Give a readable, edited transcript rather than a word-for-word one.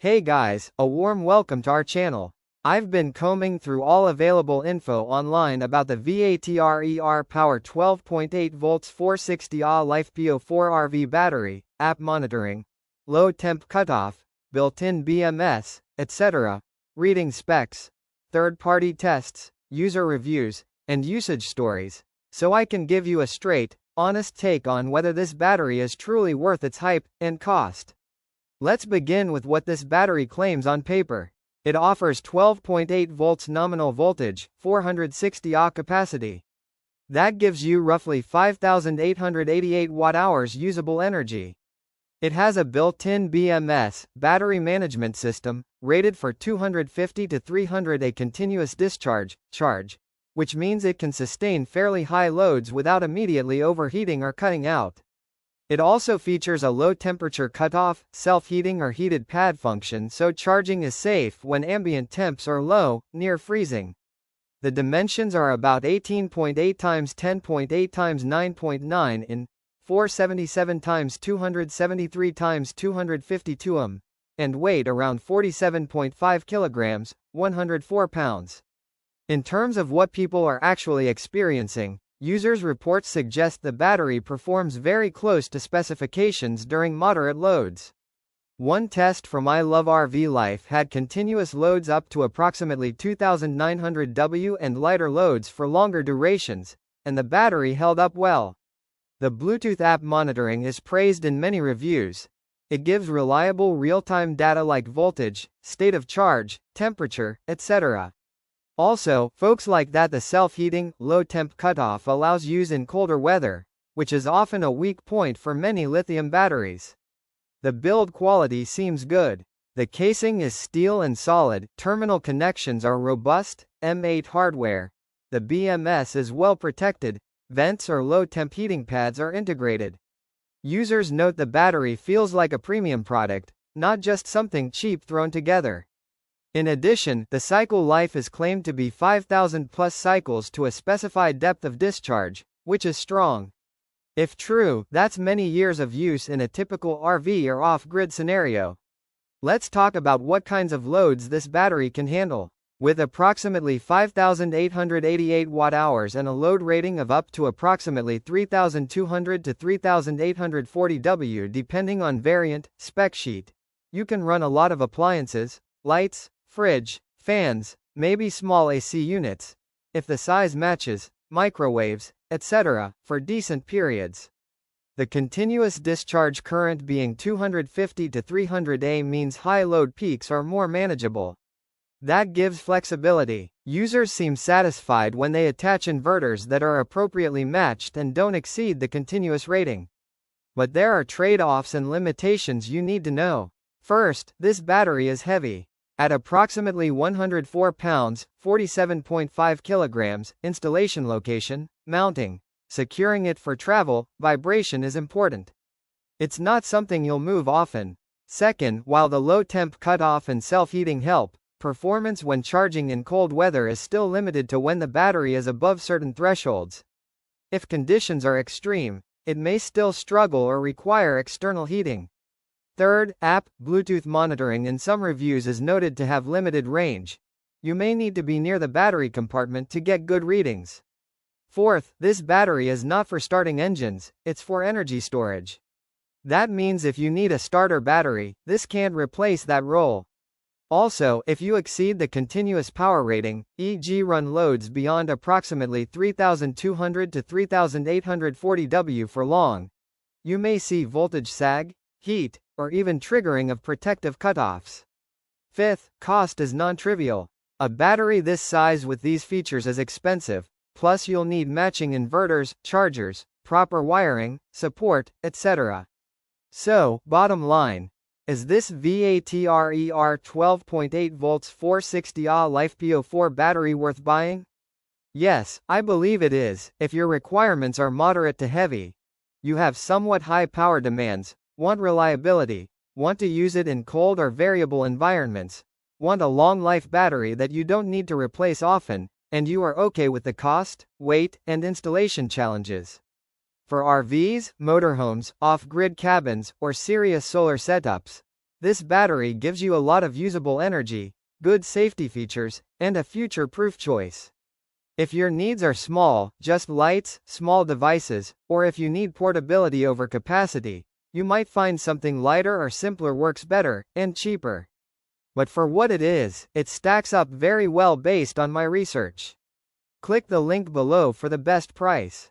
Hey guys, a warm welcome to our channel. I've been combing through all available info online about the VATRER Power 12.8 volts 460Ah LiFePO4 RV battery, app monitoring, low temp cutoff, built-in BMS, etc., reading specs, third-party tests, user reviews, and usage stories, so I can give you a straight, honest take on whether this battery is truly worth its hype and cost. Let's begin with what this battery claims on paper. It offers 12.8 volts nominal voltage, 460Ah capacity. That gives you roughly 5,888 watt-hours usable energy. It has a built-in BMS, battery management system, rated for 250 to 300 A continuous discharge, which means it can sustain fairly high loads without immediately overheating or cutting out. It also features a low-temperature cutoff, self-heating or heated pad function so charging is safe when ambient temps are low, near freezing. The dimensions are about 18.8 x 10.8 x 9.9 in 477 x 273 x 252 and weight around 47.5 kilograms, 104 pounds. In terms of what people are actually experiencing, users' reports suggest the battery performs very close to specifications during moderate loads. One test from I Love RV Life had continuous loads up to approximately 2,900 W and lighter loads for longer durations, and the battery held up well. The Bluetooth app monitoring is praised in many reviews. It gives reliable real-time data like voltage, state of charge, temperature, etc. Also, folks like that the self-heating, low-temp cutoff allows use in colder weather, which is often a weak point for many lithium batteries. The build quality seems good. The casing is steel and solid, terminal connections are robust, M8 hardware. The BMS is well protected, vents or low-temp heating pads are integrated. Users note the battery feels like a premium product, not just something cheap thrown together. In addition, the cycle life is claimed to be 5,000 plus cycles to a specified depth of discharge, which is strong. If true, that's many years of use in a typical RV or off-grid scenario. Let's talk about what kinds of loads this battery can handle. With approximately 5,888 watt-hours and a load rating of up to approximately 3,200 to 3,840 W depending on variant, spec sheet, you can run a lot of appliances, lights, fridge, fans, maybe small AC units, if the size matches, microwaves, etc., for decent periods. The continuous discharge current being 250 to 300 A means high load peaks are more manageable. That gives flexibility. Users seem satisfied when they attach inverters that are appropriately matched and don't exceed the continuous rating. But there are trade-offs and limitations you need to know. First, this battery is heavy. At approximately 104 pounds, 47.5 kilograms, installation location, mounting, securing it for travel, vibration is important. It's not something you'll move often. Second, while the low temp cutoff and self-heating help, performance when charging in cold weather is still limited to when the battery is above certain thresholds. If conditions are extreme, it may still struggle or require external heating. Third, app, Bluetooth monitoring in some reviews is noted to have limited range. You may need to be near the battery compartment to get good readings. Fourth, this battery is not for starting engines, it's for energy storage. That means if you need a starter battery, this can't replace that role. Also, if you exceed the continuous power rating, e.g. run loads beyond approximately 3,200 to 3,840 W for long, you may see voltage sag, heat, or even triggering of protective cutoffs. Fifth, cost is non-trivial. A battery this size with these features is expensive, plus you'll need matching inverters, chargers, proper wiring, support, etc. So, bottom line, is this VATRER 12.8 volts 460Ah LiFePO4 battery worth buying? Yes, I believe it is, if your requirements are moderate to heavy. You have somewhat high power demands, want reliability, want to use it in cold or variable environments, want a long-life battery that you don't need to replace often, and you are okay with the cost, weight, and installation challenges. For RVs, motorhomes, off-grid cabins, or serious solar setups, This battery gives you a lot of usable energy, good safety features, and a future-proof choice. If your needs are small, just lights, small devices, or if you need portability over capacity, you might find something lighter or simpler works better, and cheaper. But for what it is, it stacks up very well based on my research. Click the link below for the best price.